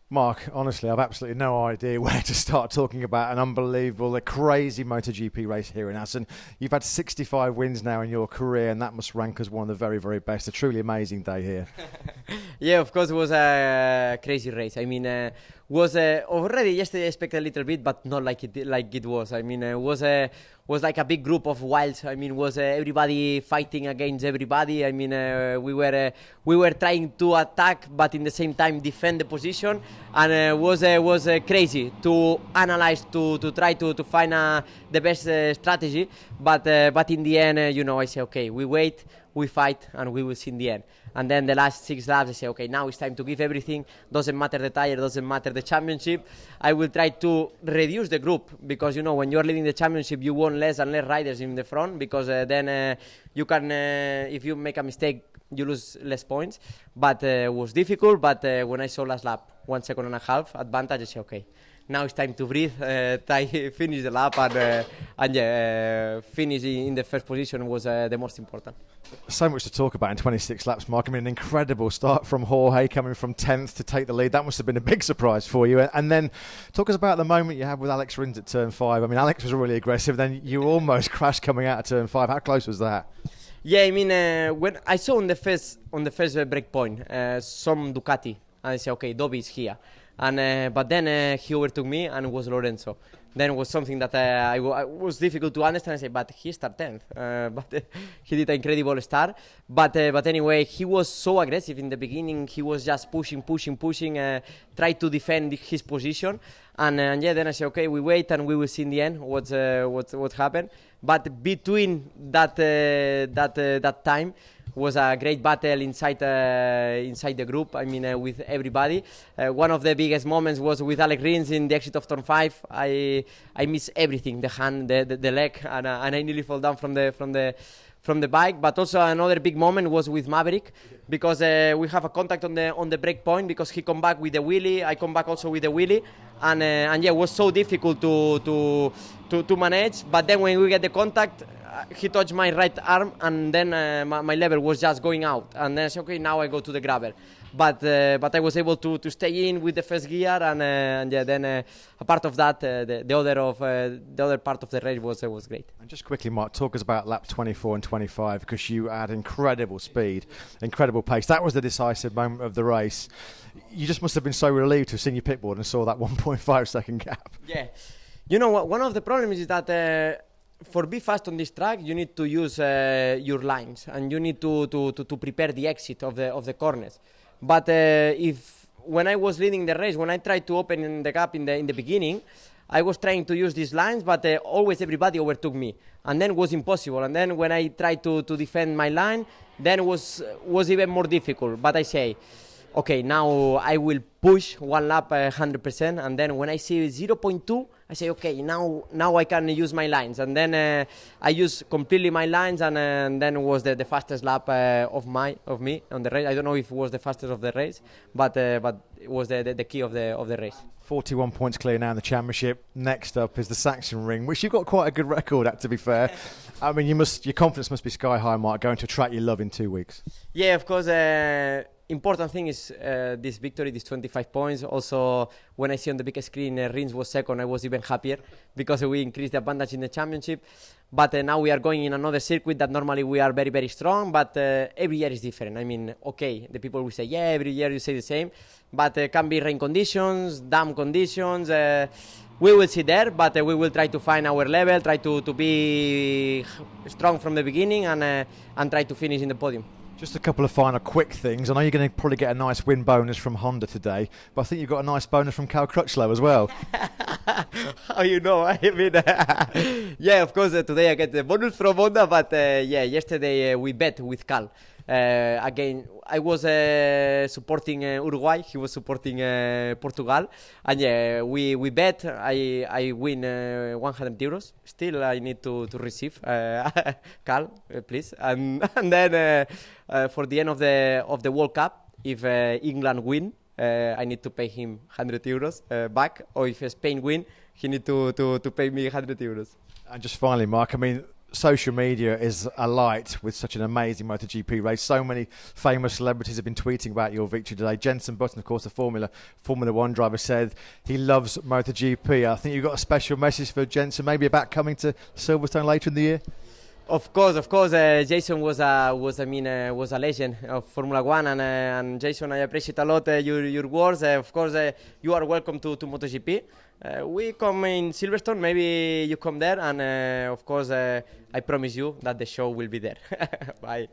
Mark, honestly, I've absolutely no idea where to start talking about an unbelievable, a crazy MotoGP race here in Assen. You've had 65 wins now in your career, and that must rank as one of the very, very best. A truly amazing day here. Yeah, of course, it was a crazy race. I mean, was already yesterday I expected a little bit, but not like it was. I mean, was like a big group of wilds. I mean, was everybody fighting against everybody. I mean, we were trying to attack, but in the same time defend the position, and was crazy to analyze to try to find the best strategy. But in the end, I say okay, we wait, we fight, and we will see in the end. And then the last 6 laps, I say, okay, now it's time to give everything. Doesn't matter the tire, doesn't matter the championship. I will try to reduce the group because, when you're leading the championship, you want less and less riders in the front because then you can, if you make a mistake, you lose less points. But it was difficult. But when I saw last lap, 1.5 seconds advantage, I say, okay, now it's time to breathe, finish the lap, and finish in the first position was the most important. So much to talk about in 26 laps, Mark. I mean, an incredible start from Jorge, coming from 10th to take the lead. That must have been a big surprise for you. And then talk us about the moment you had with Alex Rins at turn 5. I mean, Alex was really aggressive. Then you almost crashed coming out of turn 5. How close was that? Yeah, I mean, when I saw on the first break point, some Ducati, and I said, okay, Dobby is here. And but then he overtook me, and it was Lorenzo. Then it was something that I was difficult to understand. I said, but he started 10th. But he did an incredible start. But anyway, he was so aggressive in the beginning. He was just pushing, try to defend his position. And yeah, then I said, okay, we wait and we will see in the end what happened. But between that time was a great battle inside the group. I mean, with everybody. One of the biggest moments was with Alex Rins in the exit of turn 5. I missed everything: the hand, the leg, and I nearly fall down from the bike. But also another big moment was with Maverick because we have a contact on the break point because he come back with the wheelie. I come back also with the wheelie, and yeah, it was so difficult to manage. But then when we get the contact, he touched my right arm, and then my level was just going out. And then I said, okay, now I go to the grabber. But I was able to stay in with the first gear, and yeah, then a part of that, the other part of the race was great. And just quickly, Mark, talk us about lap 24 and 25 because you had incredible speed, incredible pace. That was the decisive moment of the race. You just must have been so relieved to have seen your pit board and saw that 1.5 second gap. Yeah, one of the problems is that. For be fast on this track, you need to use your lines, and you need to prepare the exit of the corners. But when I was leading the race, when I tried to open the gap in the beginning, I was trying to use these lines, but always everybody overtook me, and then it was impossible. And then when I tried to defend my line, then it was even more difficult. But I say, okay, now I will push one lap 100%, and then when I see 0.2, I say, okay, now I can use my lines, and then I use completely my lines, and then it was the fastest lap of me on the race. I don't know if it was the fastest of the race, but it was the key of the race. 41 points clear now in the championship. Next up is the Saxon Ring, which you've got quite a good record at, to be fair. I mean, your confidence must be sky high, Mark, going to a track you love in 2 weeks. Yeah, of course. Important thing is this victory, these 25 points. Also, when I see on the big screen Rins was second, I was even happier because we increased the advantage in the championship. But now we are going in another circuit that normally we are very, very strong, but every year is different. I mean, okay, the people will say, yeah, every year you say the same, but can be rain conditions, damp conditions. We will see there, but we will try to find our level, try to be strong from the beginning, and try to finish in the podium. Just a couple of final quick things. I know you're going to probably get a nice win bonus from Honda today, but I think you've got a nice bonus from Cal Crutchlow as well. How you know? I mean, yeah, of course, today I get the bonus from Honda, but yeah, yesterday we bet with Cal. Again, I was supporting Uruguay, he was supporting Portugal, and yeah, we bet. I win 100 euros. Still, I need to receive Cal, please, and then for the end of the World Cup, if England win, I need to pay him 100 euros back, or if Spain win, he need to pay me 100 euros. And just finally, Mark, I mean, social media is alight with such an amazing MotoGP race. So many famous celebrities have been tweeting about your victory today. Jenson Button, of course, the Formula One driver, said he loves MotoGP. I think you've got a special message for Jenson, maybe about coming to Silverstone later in the year. Of course. Jason was a legend of Formula One, and Jason, I appreciate a lot your words. Of course, you are welcome to MotoGP. We come in Silverstone, maybe you come there, and of course, I promise you that the show will be there. Bye.